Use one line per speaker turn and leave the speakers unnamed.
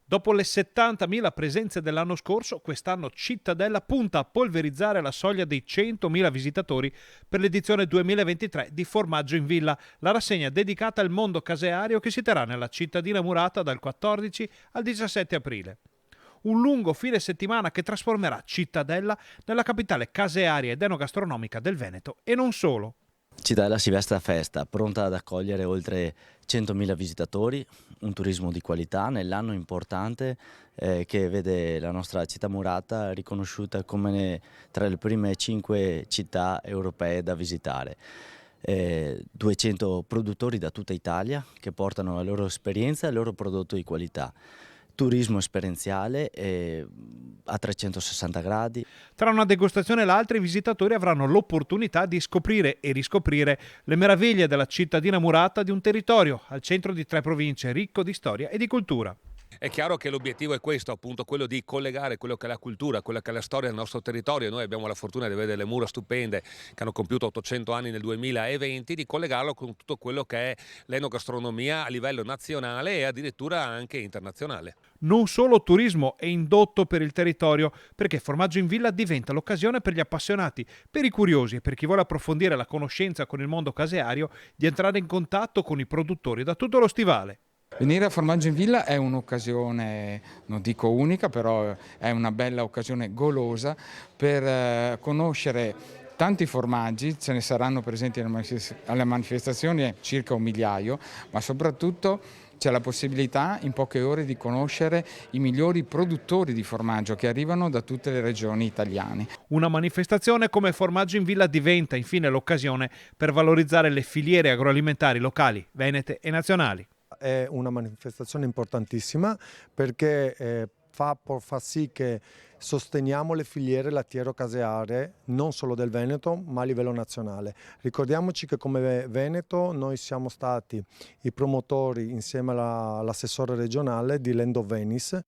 Dopo le 70.000 presenze dell'anno scorso, quest'anno Cittadella punta a polverizzare la soglia dei 100.000 visitatori per l'edizione 2023 di Formaggio in Villa, la rassegna dedicata al mondo caseario che si terrà nella cittadina murata dal 14 al 17 aprile. Un lungo fine settimana che trasformerà Cittadella nella capitale casearia ed enogastronomica del Veneto e non solo.
Cittadella si veste a festa, pronta ad accogliere oltre 100.000 visitatori, un turismo di qualità nell'anno importante che vede la nostra città murata riconosciuta come tra le prime 5 città europee da visitare. 200 produttori da tutta Italia che portano la loro esperienza e il loro prodotto di qualità. Turismo esperienziale a 360 gradi.
Tra una degustazione e l'altra i visitatori avranno l'opportunità di scoprire e riscoprire le meraviglie della cittadina murata di un territorio al centro di 3 province ricco di storia e di cultura.
È chiaro che l'obiettivo è questo, appunto, quello di collegare quello che è la cultura, quella che è la storia del nostro territorio. Noi abbiamo la fortuna di avere delle mura stupende che hanno compiuto 800 anni nel 2020, di collegarlo con tutto quello che è l'enogastronomia a livello nazionale e addirittura anche internazionale.
Non solo turismo e indotto per il territorio, perché Formaggio in Villa diventa l'occasione per gli appassionati, per i curiosi e per chi vuole approfondire la conoscenza con il mondo caseario di entrare in contatto con i produttori da tutto lo stivale.
Venire a Formaggio in Villa è un'occasione, non dico unica, però è una bella occasione golosa per conoscere tanti formaggi. Ce ne saranno presenti alle manifestazioni circa 1 migliaio, ma soprattutto c'è la possibilità in poche ore di conoscere i migliori produttori di formaggio che arrivano da tutte le regioni italiane.
Una manifestazione come Formaggio in Villa diventa infine l'occasione per valorizzare le filiere agroalimentari locali, venete e nazionali.
È una manifestazione importantissima perché fa sì che sosteniamo le filiere lattiero-casearie non solo del Veneto ma a livello nazionale. Ricordiamoci che come Veneto noi siamo stati i promotori insieme all'assessore regionale di Land of Venice.